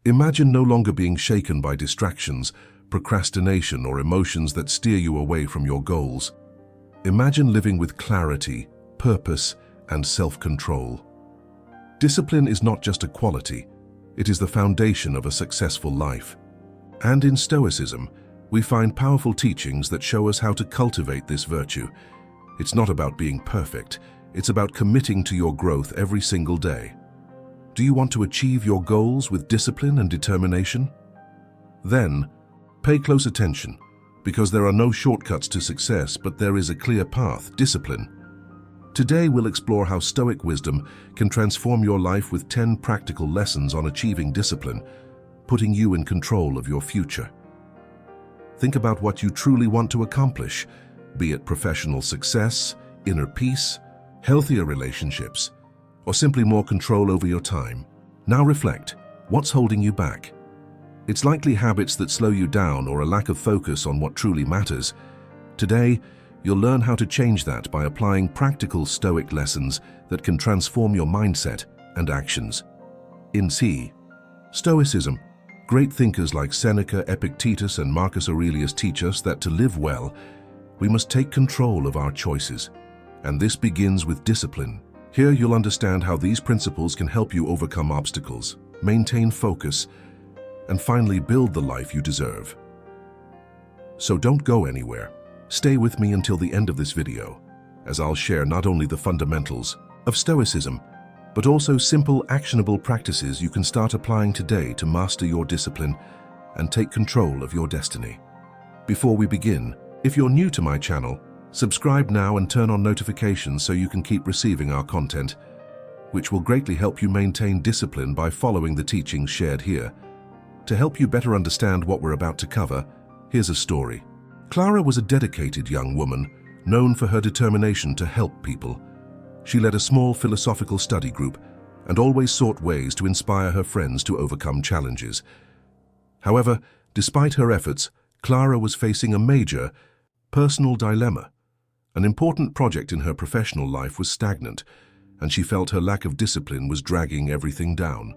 Imagine no longer being shaken by distractions, procrastination, or emotions that steer you away from your goals. Imagine living with clarity, purpose, and self-control. Discipline is not just a quality, it is the foundation of a successful life. And in Stoicism, we find powerful teachings that show us how to cultivate this virtue. It's not about being perfect, it's about committing to your growth every single day. Do you want to achieve your goals with discipline and determination? Then, pay close attention, because there are no shortcuts to success, but there is a clear path: discipline. Today we'll explore how Stoic wisdom can transform your life with 10 practical lessons on achieving discipline, putting you in control of your future. Think about what you truly want to accomplish, be it professional success, inner peace, healthier relationships, or simply more control over your time. Now reflect, what's holding you back? It's likely habits that slow you down or a lack of focus on what truly matters. Today, you'll learn how to change that by applying practical Stoic lessons that can transform your mindset and actions. In Stoicism, great thinkers like Seneca, Epictetus, and Marcus Aurelius teach us that to live well, we must take control of our choices. And this begins with discipline. Here you'll understand how these principles can help you overcome obstacles, maintain focus, and finally build the life you deserve. So don't go anywhere. Stay with me until the end of this video, as I'll share not only the fundamentals of Stoicism, but also simple, actionable practices you can start applying today to master your discipline and take control of your destiny. Before we begin, if you're new to my channel, subscribe now and turn on notifications so you can keep receiving our content, which will greatly help you maintain discipline by following the teachings shared here. To help you better understand what we're about to cover, here's a story. Clara was a dedicated young woman, known for her determination to help people. She led a small philosophical study group and always sought ways to inspire her friends to overcome challenges. However, despite her efforts, Clara was facing a major personal dilemma. An important project in her professional life was stagnant, and she felt her lack of discipline was dragging everything down.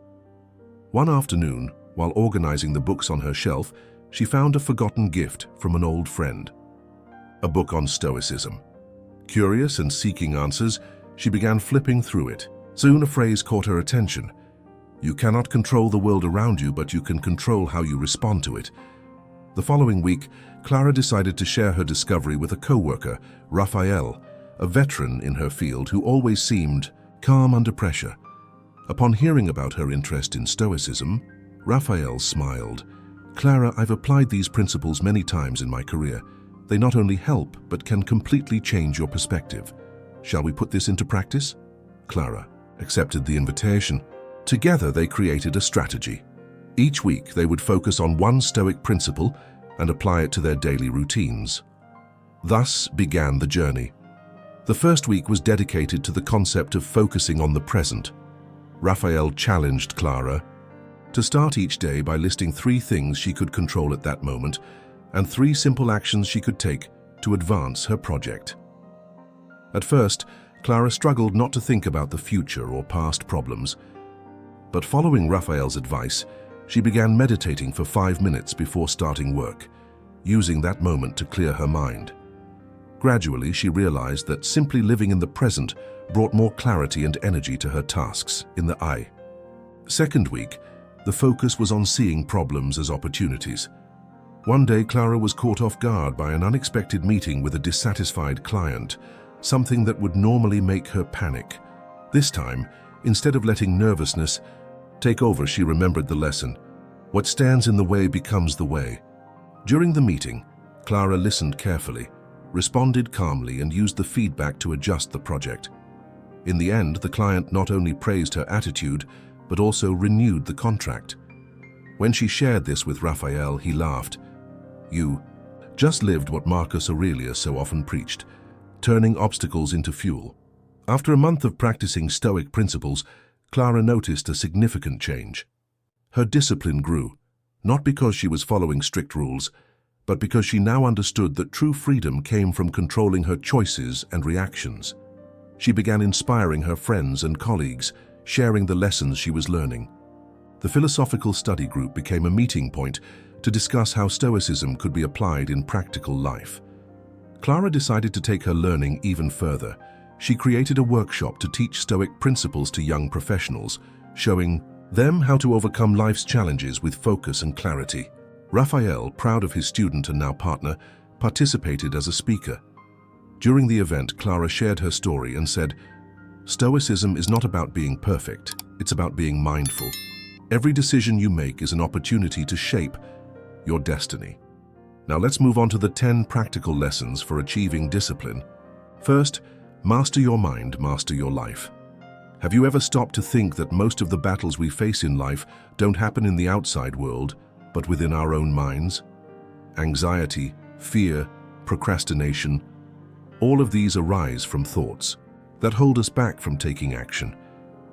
One afternoon, while organizing the books on her shelf, she found a forgotten gift from an old friend. A book on Stoicism. Curious and seeking answers, she began flipping through it. Soon a phrase caught her attention. You cannot control the world around you, but you can control how you respond to it. The following week, Clara decided to share her discovery with a co-worker, Raphael, a veteran in her field who always seemed calm under pressure. Upon hearing about her interest in Stoicism, Raphael smiled. Clara, I've applied these principles many times in my career. They not only help, but can completely change your perspective. Shall we put this into practice? Clara accepted the invitation. Together they created a strategy. Each week they would focus on one Stoic principle and apply it to their daily routines. Thus began the journey. The first week was dedicated to the concept of focusing on the present. Raphael challenged Clara to start each day by listing 3 things she could control at that moment and 3 simple actions she could take to advance her project. At first, Clara struggled not to think about the future or past problems. But following Raphael's advice, she began meditating for 5 minutes before starting work, using that moment to clear her mind. Gradually, she realized that simply living in the present brought more clarity and energy to her tasks in the I. Second week, the focus was on seeing problems as opportunities. One day, Clara was caught off guard by an unexpected meeting with a dissatisfied client, something that would normally make her panic. This time, instead of letting nervousness take over, she remembered the lesson. What stands in the way becomes the way. During the meeting, Clara listened carefully, responded calmly, and used the feedback to adjust the project. In the end, the client not only praised her attitude, but also renewed the contract. When she shared this with Raphael, he laughed. You just lived what Marcus Aurelius so often preached, turning obstacles into fuel. After a month of practicing Stoic principles, Clara noticed a significant change. Her discipline grew, not because she was following strict rules, but because she now understood that true freedom came from controlling her choices and reactions. She began inspiring her friends and colleagues, sharing the lessons she was learning. The philosophical study group became a meeting point to discuss how Stoicism could be applied in practical life. Clara decided to take her learning even further. She created a workshop to teach Stoic principles to young professionals, showing them how to overcome life's challenges with focus and clarity. Raphael, proud of his student and now partner, participated as a speaker. During the event, Clara shared her story and said, "Stoicism is not about being perfect, it's about being mindful. Every decision you make is an opportunity to shape your destiny." Now let's move on to the 10 practical lessons for achieving discipline. First, master your mind, master your life. Have you ever stopped to think that most of the battles we face in life don't happen in the outside world, but within our own minds? Anxiety, fear, procrastination, all of these arise from thoughts that hold us back from taking action.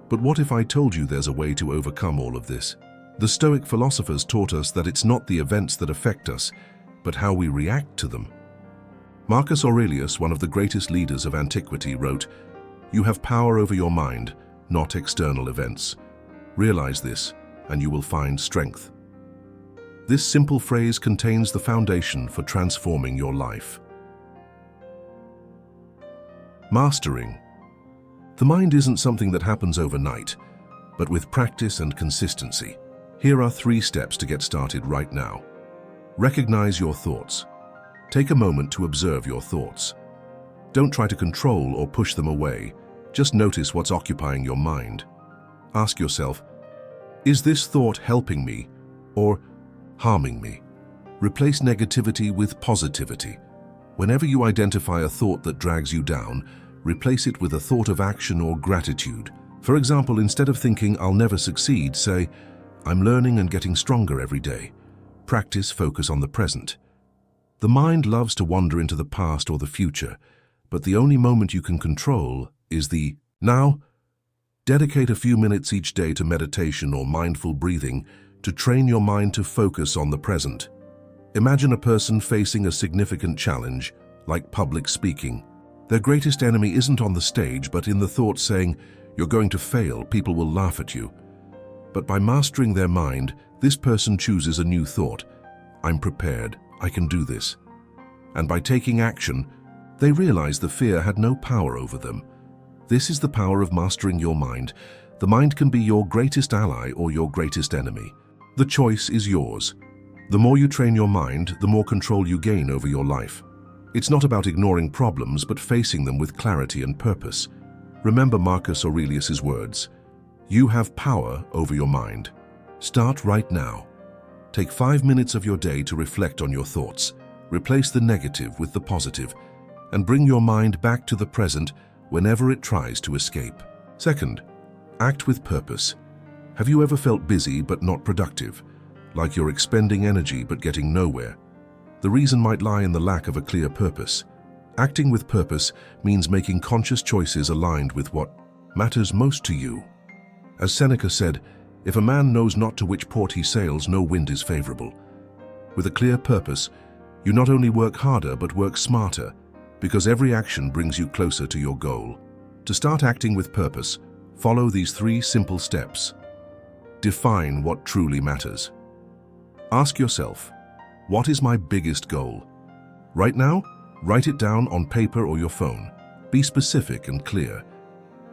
But what if I told you there's a way to overcome all of this? The Stoic philosophers taught us that it's not the events that affect us, but how we react to them. Marcus Aurelius, one of the greatest leaders of antiquity, wrote, "You have power over your mind, not external events. Realize this, and you will find strength." This simple phrase contains the foundation for transforming your life. Mastering. The mind isn't something that happens overnight, but with practice and consistency. Here are 3 steps to get started right now. Recognize your thoughts. Take a moment to observe your thoughts. Don't try to control or push them away. Just notice what's occupying your mind. Ask yourself, is this thought helping me or harming me? Replace negativity with positivity. Whenever you identify a thought that drags you down, replace it with a thought of action or gratitude. For example, instead of thinking, "I'll never succeed," say, "I'm learning and getting stronger every day." Practice focus on the present. The mind loves to wander into the past or the future, but the only moment you can control is the now. Dedicate a few minutes each day to meditation or mindful breathing to train your mind to focus on the present. Imagine a person facing a significant challenge, like public speaking. Their greatest enemy isn't on the stage, but in the thought saying, "You're going to fail, people will laugh at you." But by mastering their mind, this person chooses a new thought. "I'm prepared, I can do this." And by taking action, they realize the fear had no power over them. This is the power of mastering your mind. The mind can be your greatest ally or your greatest enemy. The choice is yours. The more you train your mind, the more control you gain over your life. It's not about ignoring problems, but facing them with clarity and purpose. Remember Marcus Aurelius's words, "You have power over your mind." Start right now. Take 5 minutes of your day to reflect on your thoughts. Replace the negative with the positive, and bring your mind back to the present whenever it tries to escape. Second, act with purpose. Have you ever felt busy but not productive? Like you're expending energy but getting nowhere? The reason might lie in the lack of a clear purpose. Acting with purpose means making conscious choices aligned with what matters most to you. As Seneca said, "If a man knows not to which port he sails, no wind is favorable." With a clear purpose, you not only work harder but work smarter, because every action brings you closer to your goal. To start acting with purpose, follow these 3 simple steps. Define what truly matters. Ask yourself, what is my biggest goal? Right now, write it down on paper or your phone. Be specific and clear.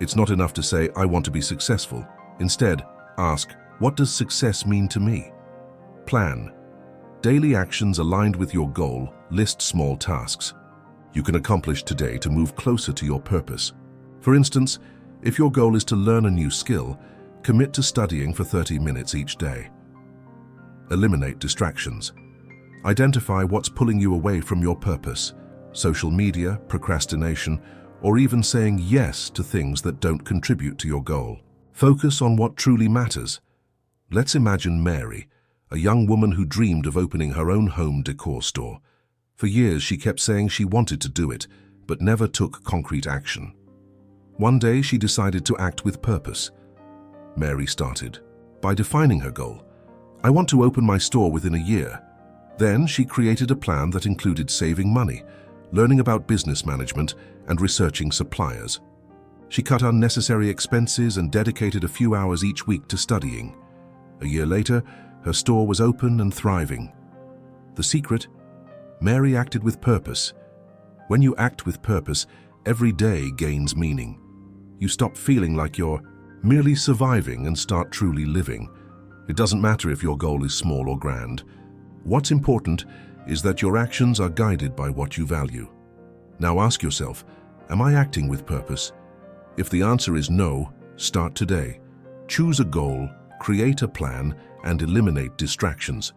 It's not enough to say, "I want to be successful." Instead, ask, what does success mean to me? Plan. Daily actions aligned with your goal. List small tasks you can accomplish today to move closer to your purpose. For instance, if your goal is to learn a new skill, commit to studying for 30 minutes each day. Eliminate distractions. Identify what's pulling you away from your purpose: social media, procrastination, or even saying yes to things that don't contribute to your goal. Focus on what truly matters. Let's imagine Mary, a young woman who dreamed of opening her own home decor store. For years, she kept saying she wanted to do it, but never took concrete action. One day, she decided to act with purpose. Mary started by defining her goal. "I want to open my store within a year." Then she created a plan that included saving money, learning about business management, and researching suppliers. She cut unnecessary expenses and dedicated a few hours each week to studying. A year later, her store was open and thriving. The secret? Mary acted with purpose. When you act with purpose, every day gains meaning. You stop feeling like you're merely surviving and start truly living. It doesn't matter if your goal is small or grand. What's important is that your actions are guided by what you value. Now ask yourself, am I acting with purpose? If the answer is no, start today. Choose a goal, create a plan, and eliminate distractions.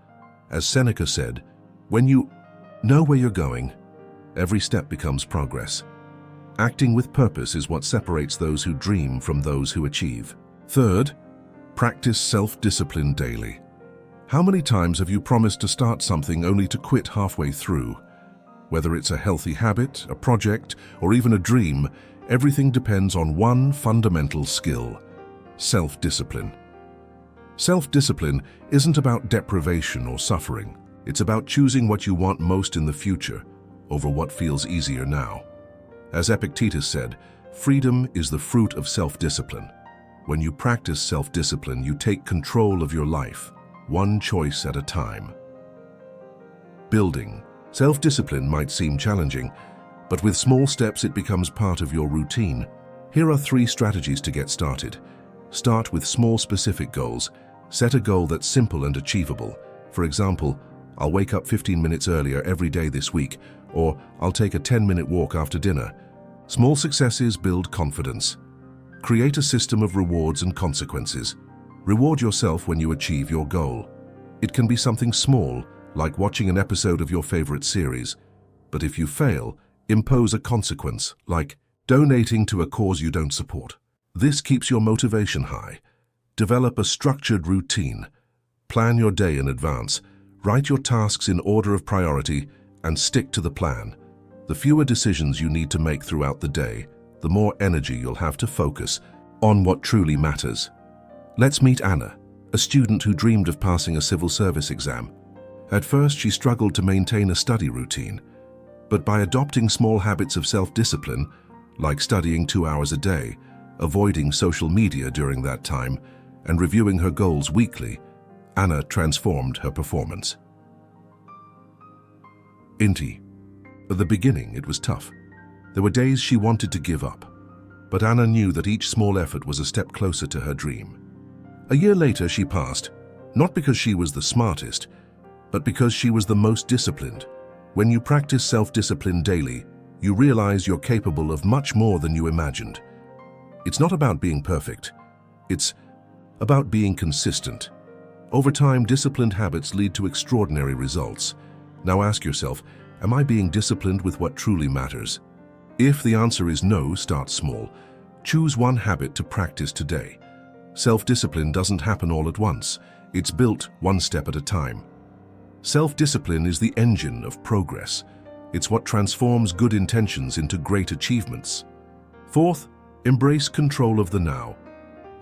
As Seneca said, when you know where you're going, every step becomes progress. Acting with purpose is what separates those who dream from those who achieve. Third, practice self-discipline daily. How many times have you promised to start something only to quit halfway through? Whether it's a healthy habit, a project, or even a dream, everything depends on one fundamental skill: self-discipline. Self-discipline isn't about deprivation or suffering. It's about choosing what you want most in the future over what feels easier now. As Epictetus said, freedom is the fruit of self-discipline. When you practice self-discipline, you take control of your life, one choice at a time. Building. Self-discipline might seem challenging, but with small steps it becomes part of your routine. Here are 3 strategies to get started. Start with small specific goals. Set a goal that's simple and achievable. For example, I'll wake up 15 minutes earlier every day this week, or I'll take a 10-minute walk after dinner. Small successes build confidence. Create a system of rewards and consequences. Reward yourself when you achieve your goal. It can be something small, like watching an episode of your favorite series. But if you fail, impose a consequence, like donating to a cause you don't support. This keeps your motivation high. Develop a structured routine. Plan your day in advance. Write your tasks in order of priority and stick to the plan. The fewer decisions you need to make throughout the day, the more energy you'll have to focus on what truly matters. Let's meet Anna, a student who dreamed of passing a civil service exam. At first, she struggled to maintain a study routine, but by adopting small habits of self-discipline, like studying 2 hours a day, avoiding social media during that time, and reviewing her goals weekly, Anna transformed her performance. Inti. At the beginning, it was tough. There were days she wanted to give up, but Anna knew that each small effort was a step closer to her dream. A year later, she passed, not because she was the smartest, but because she was the most disciplined. When you practice self-discipline daily, you realize you're capable of much more than you imagined. It's not about being perfect. It's about being consistent. Over time, disciplined habits lead to extraordinary results. Now ask yourself, am I being disciplined with what truly matters? If the answer is no, start small. Choose one habit to practice today. Self-discipline doesn't happen all at once. It's built one step at a time. Self-discipline is the engine of progress. It's what transforms good intentions into great achievements. Fourth, embrace control of the now.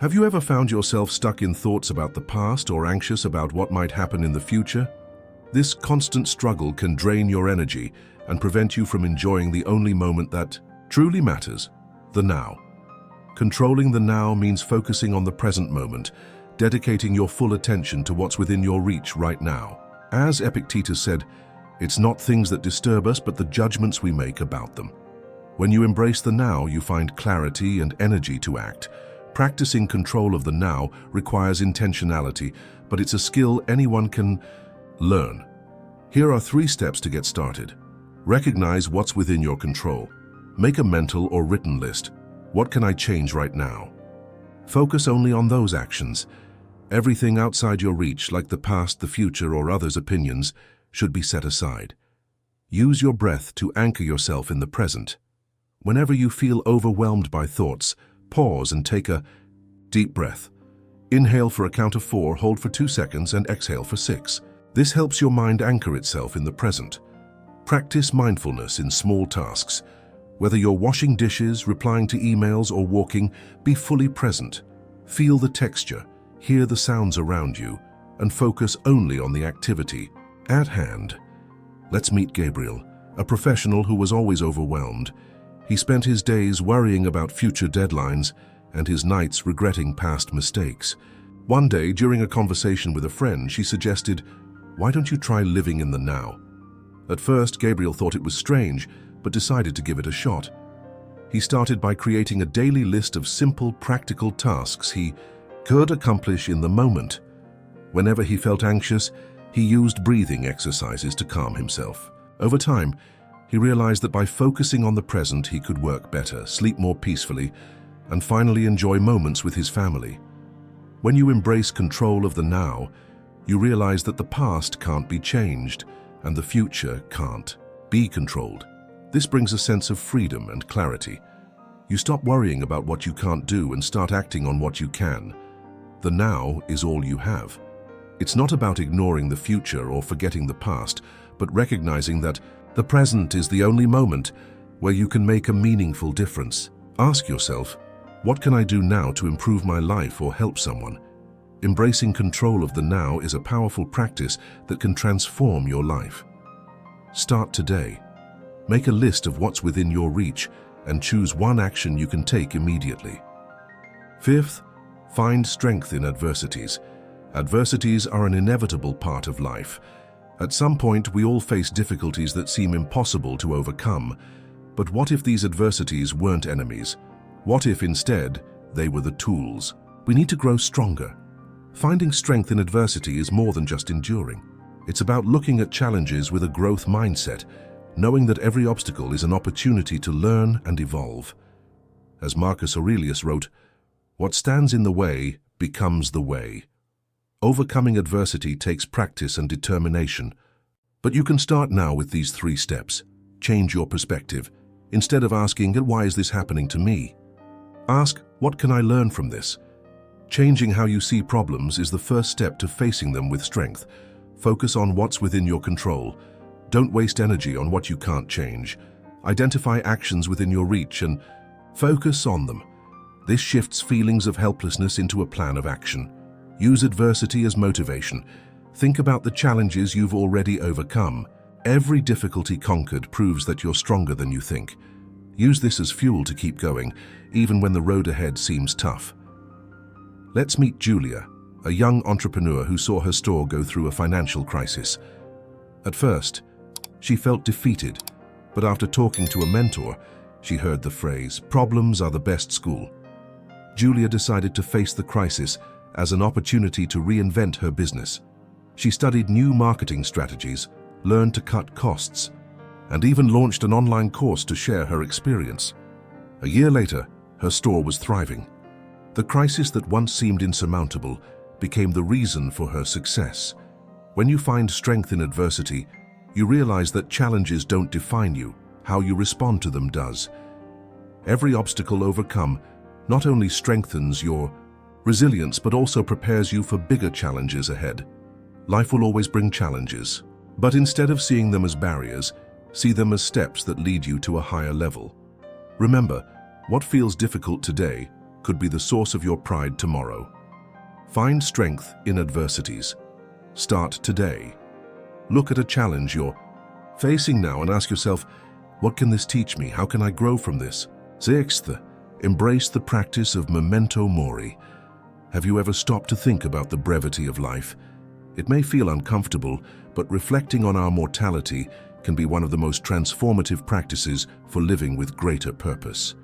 Have you ever found yourself stuck in thoughts about the past or anxious about what might happen in the future? This constant struggle can drain your energy and prevent you from enjoying the only moment that truly matters, the now. Controlling the now means focusing on the present moment, dedicating your full attention to what's within your reach right now. As Epictetus said, it's not things that disturb us, but the judgments we make about them. When you embrace the now, you find clarity and energy to act. Practicing control of the now requires intentionality, but it's a skill anyone can learn. Here are 3 steps to get started. Recognize what's within your control. Make a mental or written list. What can I change right now? Focus only on those actions. Everything outside your reach, like the past, the future, or others' opinions, should be set aside. Use your breath to anchor yourself in the present. Whenever you feel overwhelmed by thoughts, pause and take a deep breath. Inhale for a count of 4, hold for 2 seconds, and exhale for 6. This helps your mind anchor itself in the present. Practice mindfulness in small tasks. Whether you're washing dishes, replying to emails, or walking, be fully present. Feel the texture, hear the sounds around you, and focus only on the activity at hand. Let's meet Gabriel, a professional who was always overwhelmed. He spent his days worrying about future deadlines and his nights regretting past mistakes. One day, during a conversation with a friend, she suggested, "Why don't you try living in the now?" At first, Gabriel thought it was strange, but decided to give it a shot. He started by creating a daily list of simple, practical tasks he could accomplish in the moment. Whenever he felt anxious, he used breathing exercises to calm himself. Over time, he realized that by focusing on the present, he could work better, sleep more peacefully, and finally enjoy moments with his family. When you embrace control of the now, you realize that the past can't be changed, and the future can't be controlled. This brings a sense of freedom and clarity. You stop worrying about what you can't do and start acting on what you can. The now is all you have. It's not about ignoring the future or forgetting the past, but recognizing that the present is the only moment where you can make a meaningful difference. Ask yourself, what can I do now to improve my life or help someone? Embracing control of the now is a powerful practice that can transform your life. Start today. Make a list of what's within your reach and choose one action you can take immediately. Fifth, find strength in adversities. Adversities are an inevitable part of life. At some point, we all face difficulties that seem impossible to overcome. But what if these adversities weren't enemies? What if instead they were the tools? We need to grow stronger. Finding strength in adversity is more than just enduring. It's about looking at challenges with a growth mindset, knowing that every obstacle is an opportunity to learn and evolve. As Marcus Aurelius wrote, "What stands in the way becomes the way." Overcoming adversity takes practice and determination. But you can start now with these 3 steps. Change your perspective. Instead of asking, "Why is this happening to me?" ask, "What can I learn from this?" Changing how you see problems is the first step to facing them with strength. Focus on what's within your control. Don't waste energy on what you can't change. Identify actions within your reach and focus on them. This shifts feelings of helplessness into a plan of action. Use adversity as motivation. Think about the challenges you've already overcome. Every difficulty conquered proves that you're stronger than you think. Use this as fuel to keep going, even when the road ahead seems tough. Let's meet Julia, a young entrepreneur who saw her store go through a financial crisis. At first, she felt defeated, but after talking to a mentor, she heard the phrase, "Problems are the best school." Julia decided to face the crisis as an opportunity to reinvent her business. She studied new marketing strategies, learned to cut costs, and even launched an online course to share her experience. A year later, her store was thriving. The crisis that once seemed insurmountable became the reason for her success. When you find strength in adversity, you realize that challenges don't define you, how you respond to them does. Every obstacle overcome not only strengthens your resilience, but also prepares you for bigger challenges ahead. Life will always bring challenges, but instead of seeing them as barriers, see them as steps that lead you to a higher level. Remember, what feels difficult today could be the source of your pride tomorrow. Find strength in adversities. Start today. Look at a challenge you're facing now and ask yourself, what can this teach me? How can I grow from this? Sixth, embrace the practice of memento mori. Have you ever stopped to think about the brevity of life? It may feel uncomfortable, but reflecting on our mortality can be one of the most transformative practices for living with greater purpose.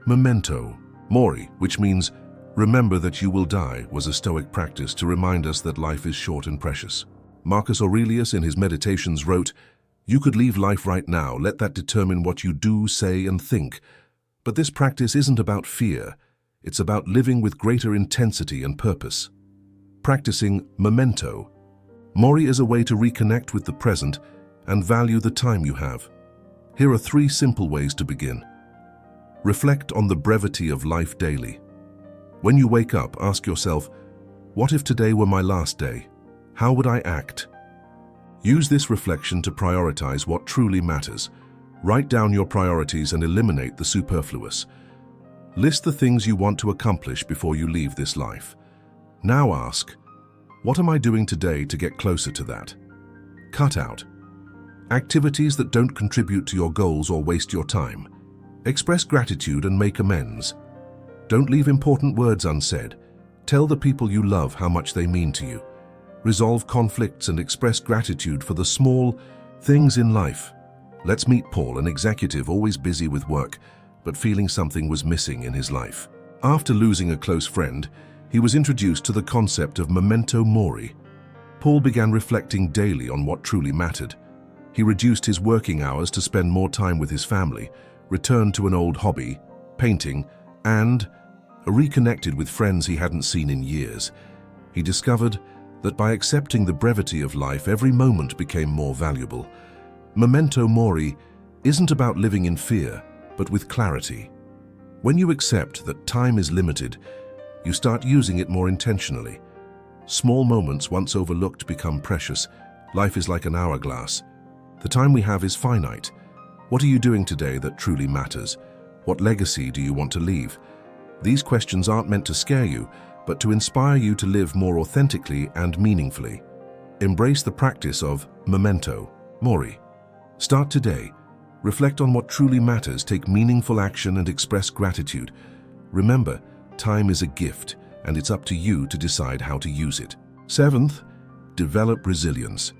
Memento mori, which means remember that you will die, was a Stoic practice to remind us that life is short and precious. Marcus Aurelius in his Meditations wrote, "You could leave life right now, let that determine what you do, say, and think." But this practice isn't about fear, it's about living with greater intensity and purpose. Practicing memento mori is a way to reconnect with the present and value the time you have. Here are 3 simple ways to begin. Reflect on the brevity of life daily. When you wake up, ask yourself, what if today were my last day? How would I act? Use this reflection to prioritize what truly matters. Write down your priorities and eliminate the superfluous. List the things you want to accomplish before you leave this life. Now ask, what am I doing today to get closer to that? Cut out activities that don't contribute to your goals or waste your time. Express gratitude and make amends. Don't leave important words unsaid. Tell the people you love how much they mean to you. Resolve conflicts and express gratitude for the small things in life. Let's meet Paul, an executive always busy with work, but feeling something was missing in his life. After losing a close friend, he was introduced to the concept of memento mori. Paul began reflecting daily on what truly mattered. He reduced his working hours to spend more time with his family, returned to an old hobby, painting, and reconnected with friends he hadn't seen in years. He discovered that by accepting the brevity of life, every moment became more valuable. Memento mori isn't about living in fear, but with clarity. When you accept that time is limited, you start using it more intentionally. Small moments once overlooked become precious. Life is like an hourglass. The time we have is finite. What are you doing today that truly matters? What legacy do you want to leave? These questions aren't meant to scare you, but to inspire you to live more authentically and meaningfully. Embrace the practice of memento mori. Start today. Reflect on what truly matters, take meaningful action, and express gratitude. Remember, time is a gift, and it's up to you to decide how to use it. 7th, develop resilience.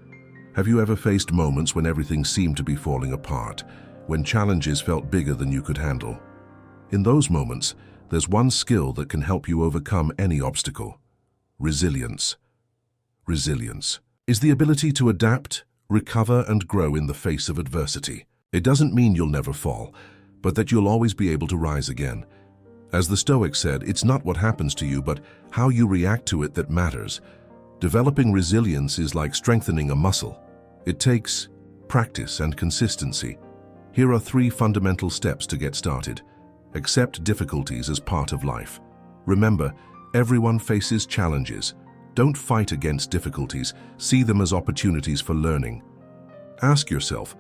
Have you ever faced moments when everything seemed to be falling apart, when challenges felt bigger than you could handle? In those moments, there's one skill that can help you overcome any obstacle: resilience. Resilience is the ability to adapt, recover, and grow in the face of adversity. It doesn't mean you'll never fall, but that you'll always be able to rise again. As the Stoics said, it's not what happens to you, but how you react to it that matters. Developing resilience is like strengthening a muscle. It takes practice and consistency. Here are 3 fundamental steps to get started. Accept difficulties as part of life. Remember, everyone faces challenges. Don't fight against difficulties. See them as opportunities for learning. Ask yourself,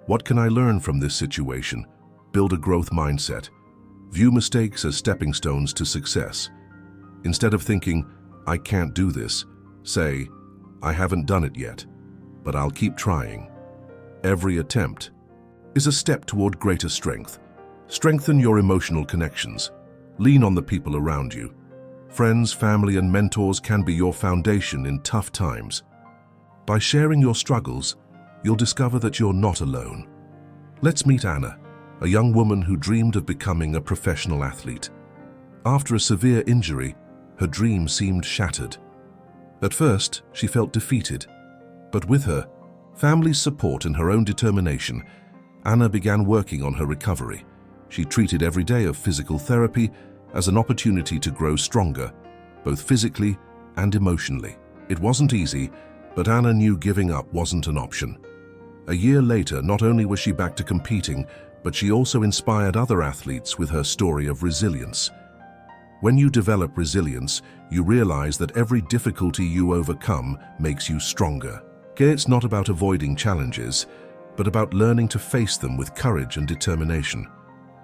what can I learn from this situation? Build a growth mindset. View mistakes as stepping stones to success. Instead of thinking, I can't do this, say, I haven't done it yet, but I'll keep trying. Every attempt is a step toward greater strength. Strengthen your emotional connections. Lean on the people around you. Friends, family, and mentors can be your foundation in tough times. By sharing your struggles, you'll discover that you're not alone. Let's meet Anna, a young woman who dreamed of becoming a professional athlete. After a severe injury, her dream seemed shattered. At first, she felt defeated, but with her family's support and her own determination, Anna began working on her recovery. She treated every day of physical therapy as an opportunity to grow stronger, both physically and emotionally. It wasn't easy, but Anna knew giving up wasn't an option. A year later, not only was she back to competing, but she also inspired other athletes with her story of resilience. When you develop resilience, you realize that every difficulty you overcome makes you stronger. It's not about avoiding challenges, but about learning to face them with courage and determination.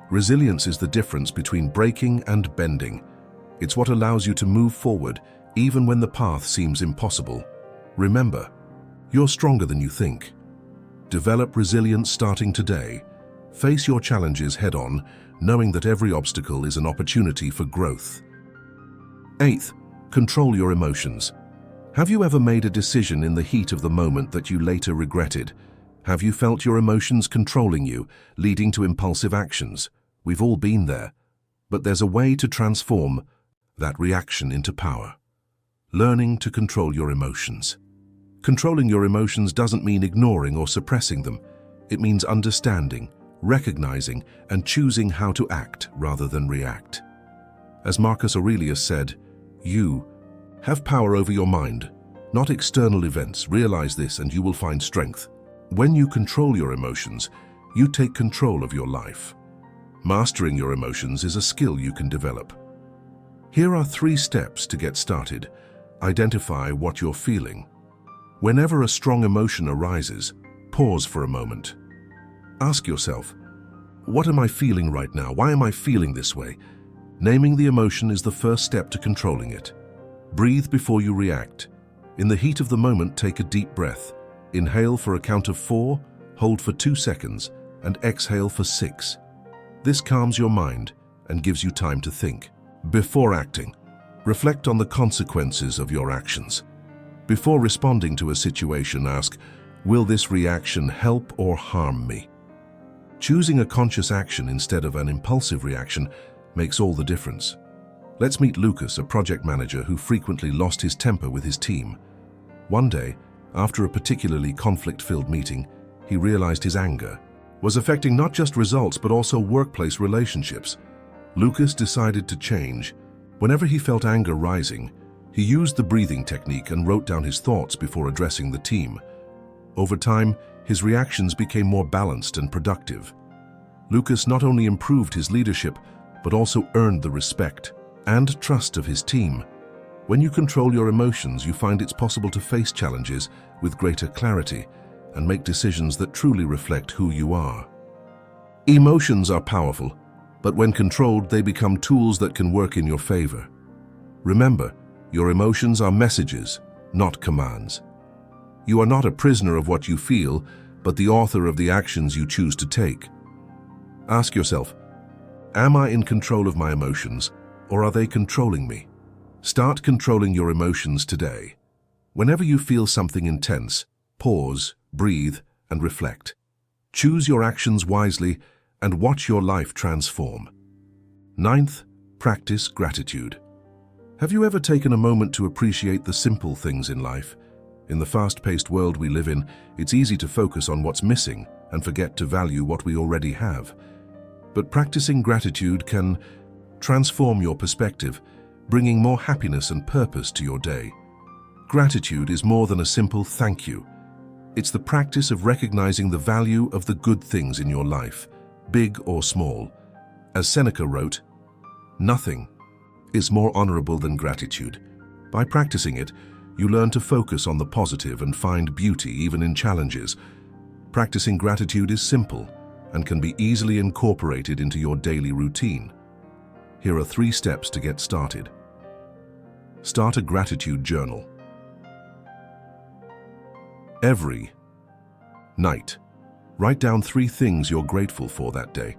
Resilience is the difference between breaking and bending. It's what allows you to move forward even when the path seems impossible. Remember, you're stronger than you think. Develop resilience starting today. Face your challenges head-on, knowing that every obstacle is an opportunity for growth. 8th, control your emotions. Have you ever made a decision in the heat of the moment that you later regretted? Have you felt your emotions controlling you, leading to impulsive actions? We've all been there. But there's a way to transform that reaction into power. Learning to control your emotions. Controlling your emotions doesn't mean ignoring or suppressing them. It means understanding, recognizing, and choosing how to act rather than react. As Marcus Aurelius said, you have power over your mind, not external events. Realize this and you will find strength. When you control your emotions, you take control of your life. Mastering your emotions is a skill you can develop. Here are 3 steps to get started. Identify what you're feeling. Whenever a strong emotion arises, pause for a moment. Ask yourself, what am I feeling right now? Why am I feeling this way? Naming the emotion is the first step to controlling it. Breathe before you react. In the heat of the moment, take a deep breath. Inhale for a count of 4, hold for 2 seconds, and exhale for 6. This calms your mind and gives you time to think. Before acting, Reflect on the consequences of your actions. Before responding to a situation, ask, will this reaction help or harm me? Choosing a conscious action instead of an impulsive reaction makes all the difference. Let's meet Lucas, a project manager who frequently lost his temper with his team. One day, after a particularly conflict-filled meeting, he realized his anger was affecting not just results but also workplace relationships. Lucas decided to change. Whenever he felt anger rising, he used the breathing technique and wrote down his thoughts before addressing the team. Over time, his reactions became more balanced and productive. Lucas not only improved his leadership, but also earned the respect and trust of his team. When you control your emotions, you find it's possible to face challenges with greater clarity and make decisions that truly reflect who you are. Emotions are powerful, but when controlled, they become tools that can work in your favor. Remember, your emotions are messages, not commands. You are not a prisoner of what you feel, but the author of the actions you choose to take. Ask yourself, am I in control of my emotions, or are they controlling me? Start controlling your emotions today. Whenever you feel something intense, pause, breathe, and reflect. Choose your actions wisely and watch your life transform. 9th, practice gratitude. Have you ever taken a moment to appreciate the simple things in life? In the fast-paced world we live in, it's easy to focus on what's missing and forget to value what we already have. But practicing gratitude can transform your perspective, bringing more happiness and purpose to your day. Gratitude is more than a simple thank you. It's the practice of recognizing the value of the good things in your life, big or small. As Seneca wrote, nothing is more honorable than gratitude. By practicing it, you learn to focus on the positive and find beauty even in challenges. Practicing gratitude is simple and can be easily incorporated into your daily routine. Here are 3 steps to get started. Start a gratitude journal. Every night, write down 3 things you're grateful for that day.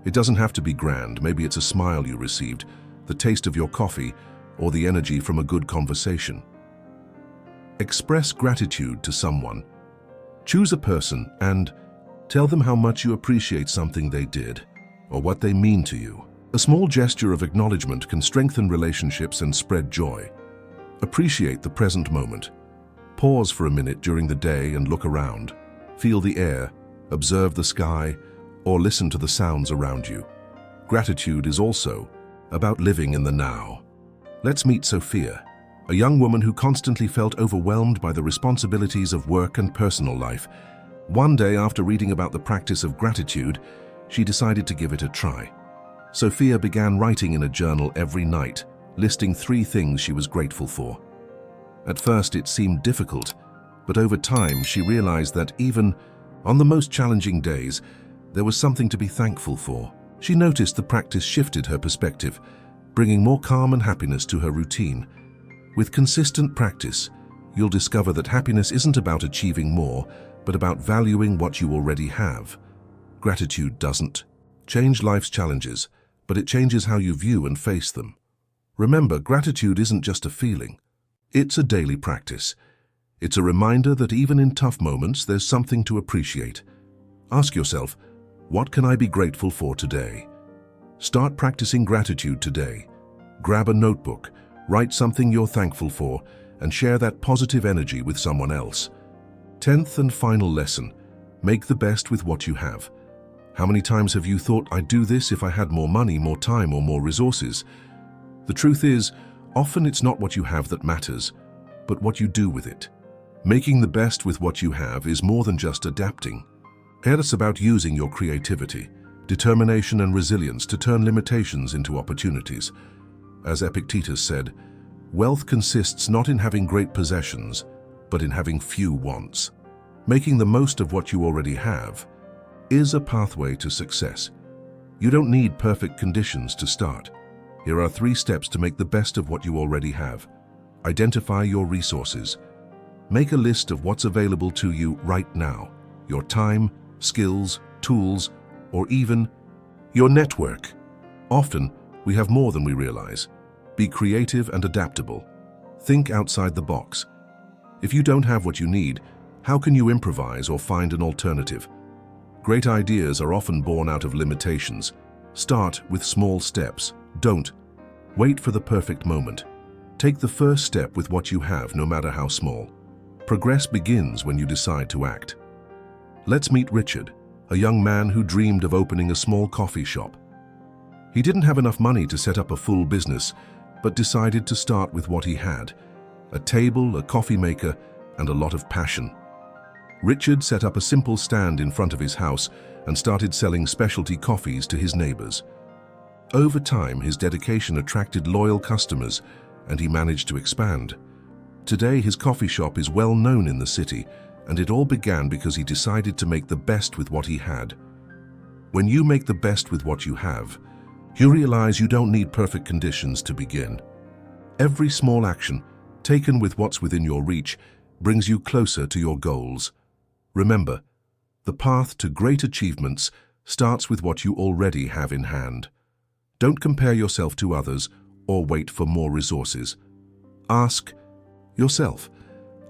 It doesn't have to be grand. Maybe it's a smile you received, the taste of your coffee, or the energy from a good conversation. Express gratitude to someone. Choose a person and tell them how much you appreciate something they did or what they mean to you. A small gesture of acknowledgement can strengthen relationships and spread joy. Appreciate the present moment. Pause for a minute during the day and look around. Feel the air, observe the sky, or listen to the sounds around you. Gratitude is also about living in the now. Let's meet Sophia, a young woman who constantly felt overwhelmed by the responsibilities of work and personal life. One day, after reading about the practice of gratitude, she decided to give it a try. Sophia began writing in a journal every night, listing 3 things she was grateful for. At first, it seemed difficult, but over time, she realized that even on the most challenging days, there was something to be thankful for. She noticed the practice shifted her perspective, bringing more calm and happiness to her routine. With consistent practice, you'll discover that happiness isn't about achieving more, but about valuing what you already have. Gratitude doesn't change life's challenges, but it changes how you view and face them. Remember, gratitude isn't just a feeling. It's a daily practice. It's a reminder that even in tough moments, there's something to appreciate. Ask yourself, what can I be grateful for today? Start practicing gratitude today. Grab a notebook, write something you're thankful for, and share that positive energy with someone else. 10th and final lesson, make the best with what you have. How many times have you thought, I'd do this if I had more money, more time, or more resources? The truth is, often it's not what you have that matters, but what you do with it. Making the best with what you have is more than just adapting. It's about using your creativity, determination, and resilience to turn limitations into opportunities. As Epictetus said, wealth consists not in having great possessions, but in having few wants. Making the most of what you already have is a pathway to success. You don't need perfect conditions to start. Here are 3 steps to make the best of what you already have. Identify your resources. Make a list of what's available to you right now. Your time, skills, tools, or even your network. Often, we have more than we realize. Be creative and adaptable. Think outside the box. If you don't have what you need, how can you improvise or find an alternative? Great ideas are often born out of limitations. Start with small steps. Don't wait for the perfect moment. Take the first step with what you have, no matter how small. Progress begins when you decide to act. Let's meet Richard, a young man who dreamed of opening a small coffee shop. He didn't have enough money to set up a full business, but decided to start with what he had: a table, a coffee maker, and a lot of passion. Richard set up a simple stand in front of his house and started selling specialty coffees to his neighbors. Over time, his dedication attracted loyal customers, and he managed to expand. Today, his coffee shop is well known in the city, and it all began because he decided to make the best with what he had. When you make the best with what you have, you realize you don't need perfect conditions to begin. Every small action, taken with what's within your reach, brings you closer to your goals. Remember, the path to great achievements starts with what you already have in hand. Don't compare yourself to others or wait for more resources. Ask yourself,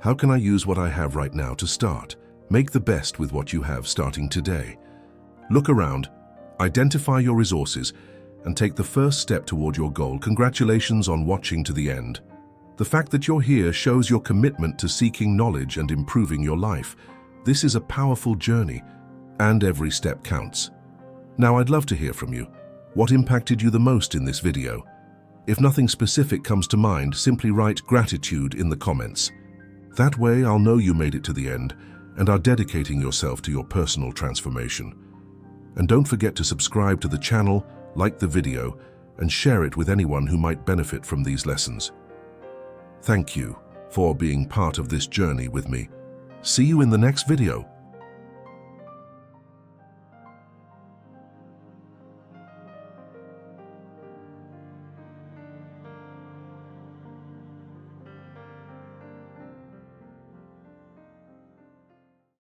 how can I use what I have right now to start? Make the best with what you have starting today. Look around, identify your resources, and take the first step toward your goal. Congratulations on watching to the end. The fact that you're here shows your commitment to seeking knowledge and improving your life. This is a powerful journey, and every step counts. Now, I'd love to hear from you. What impacted you the most in this video? If nothing specific comes to mind, simply write gratitude in the comments. That way, I'll know you made it to the end and are dedicating yourself to your personal transformation. And don't forget to subscribe to the channel, like the video, and share it with anyone who might benefit from these lessons. Thank you for being part of this journey with me. See you in the next video.